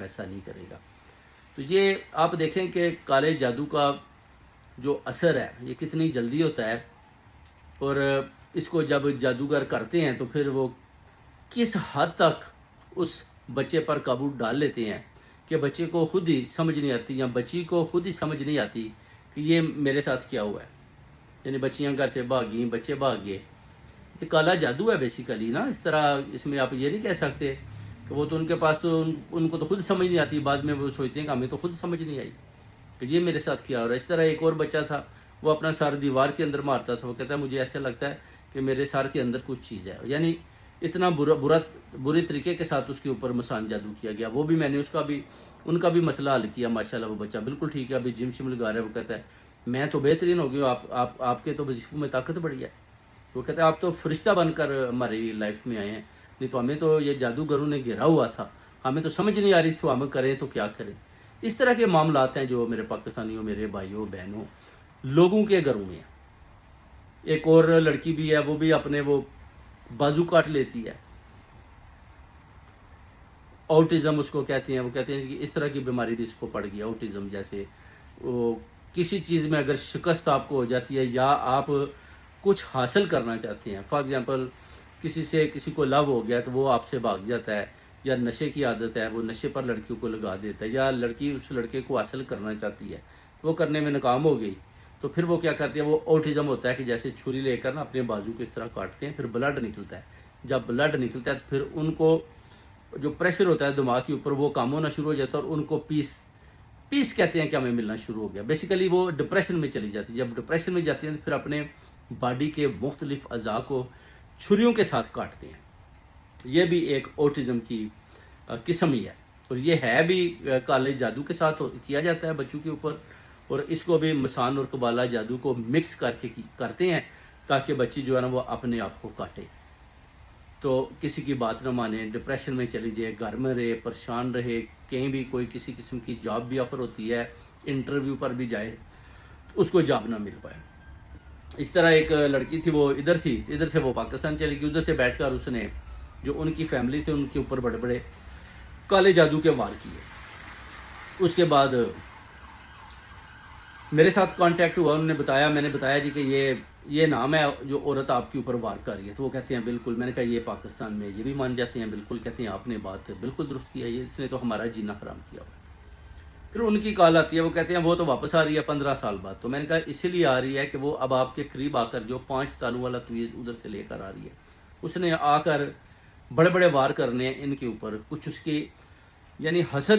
ویسا نہیں کرے گا. تو یہ آپ دیکھیں کہ کالے جادو کا جو اثر ہے یہ کتنی جلدی ہوتا ہے، اور اس کو جب جادوگر کرتے ہیں تو پھر وہ کس حد تک اس بچے پر قابو ڈال لیتے ہیں کہ بچے کو خود ہی سمجھ نہیں آتی، یا بچی کو خود ہی سمجھ نہیں آتی کہ یہ میرے ساتھ کیا ہوا ہے. یعنی بچیاں گھر سے بھاگ گئیں، بچے بھاگ گئے. یہ کالا جادو ہے بیسیکلی نا. اس طرح اس میں آپ یہ نہیں کہہ سکتے کہ وہ تو ان کے پاس تو ان کو تو خود سمجھ نہیں آتی، بعد میں وہ سوچتے ہیں کہ ہمیں تو خود سمجھ نہیں آئی کہ یہ میرے ساتھ کیا ہو رہا ہے. اس طرح ایک اور بچہ تھا، وہ اپنا سر دیوار کے اندر مارتا تھا. وہ کہتا ہے مجھے ایسا لگتا ہے کہ میرے سر کے اندر کچھ چیز ہے. یعنی اتنا برے طریقے کے ساتھ اس کے اوپر مسان جادو کیا گیا. وہ بھی میں نے ان کا بھی مسئلہ حل کیا. ماشاءاللہ وہ بچہ بالکل ٹھیک ہے، ابھی جم شم لگا رہا ہے. وہ کہتا ہے میں تو بہترین ہو گیا ہوں، آپ کے تو وظیفوں میں طاقت بڑھی ہے. وہ کہتا ہے آپ تو فرشتہ بن کر ہماری لائف میں آئے ہیں، نہیں تو ہمیں تو یہ جادوگروں نے گھیرا ہوا تھا، ہمیں تو سمجھ نہیں آ رہی تھی ہمیں کریں تو کیا کریں. اس طرح کے معاملات ہیں جو میرے پاکستانیوں، میرے بھائیوں بہنوں، لوگوں کے گھروں میں ہیں. ایک اور لڑکی بھی ہے، وہ بھی اپنے وہ بازو کاٹ لیتی ہے. آؤٹزم اس کو کہتے ہیں. وہ کہتے ہیں کہ اس طرح کی بیماری بھی اس کو پڑ گئی. آؤٹزم جیسے وہ کسی چیز میں اگر شکست آپ کو ہو جاتی ہے، یا آپ کچھ حاصل کرنا چاہتے ہیں، فار ایگزامپل کسی کو لو ہو گیا تو وہ آپ سے بھاگ جاتا ہے، یا نشے کی عادت ہے وہ نشے پر لڑکیوں کو لگا دیتا ہے، یا لڑکی اس لڑکے کو حاصل کرنا چاہتی ہے تو وہ کرنے میں ناکام ہو گئی، تو پھر وہ کیا کرتی ہے، وہ آؤٹزم ہوتا ہے کہ جیسے چھری لے کر نا اپنے بازو کو اس طرح کاٹتے ہیں، پھر بلڈ نکلتا ہے. جب بلڈ نکلتا ہے تو پھر ان کو جو پریشر ہوتا ہے دماغ کے اوپر وہ کام ہونا شروع ہو جاتا ہے، اور ان کو پیس کہتے ہیں کہ ہمیں ملنا شروع ہو گیا. بیسیکلی وہ ڈپریشن میں چلی جاتی ہے. جب ڈپریشن میں جاتی ہیں تو پھر اپنے باڈی کے مختلف اعضاء کو چھریوں کے ساتھ کاٹتے ہیں. یہ بھی ایک آؤٹزم کی قسم ہی ہے، اور یہ ہے بھی کالے جادو کے ساتھ کیا جاتا ہے بچوں کے اوپر. اور اس کو بھی مسان اور قبالہ جادو کو مکس کر کے کرتے ہیں تاکہ بچی جو ہے نا وہ اپنے آپ کو کاٹے. تو کسی کی بات نہ مانے، ڈپریشن میں چلی جائے، گھر میں رہے، پریشان رہے، کہیں بھی کوئی کسی قسم کی جاب بھی آفر ہوتی ہے، انٹرویو پر بھی جائے تو اس کو جاب نہ مل پائے. اس طرح ایک لڑکی تھی، وہ ادھر سے وہ پاکستان چلی گئی. ادھر سے بیٹھ کر اس نے جو ان کی فیملی تھی ان کے اوپر بڑے بڑے کالے جادو کے وار کیے. اس کے بعد میرے ساتھ کانٹیکٹ ہوا، انہوں نے بتایا، میں نے بتایا جی کہ یہ نام ہے جو عورت آپ کے اوپر وار کر رہی ہے. تو وہ کہتے ہیں بالکل. میں نے کہا یہ پاکستان میں یہ بھی مان جاتے ہیں؟ بالکل. کہتے ہیں آپ نے بات بالکل درست کیا ہے، اس نے تو ہمارا جینا حرام کیا ہوا. پھر ان کی کال آتی ہے، وہ کہتے ہیں وہ تو واپس آ رہی ہے 15 سال بعد. تو میں نے کہا اسی لیے آ رہی ہے کہ وہ اب آپ کے قریب آ کر جو 5 تالوں والا تویز ادھر سے لے کر آ رہی ہے، اس نے آ کر بڑے بڑے وار کرنے ہیں ان کے اوپر. کچھ اس کی یعنی حسد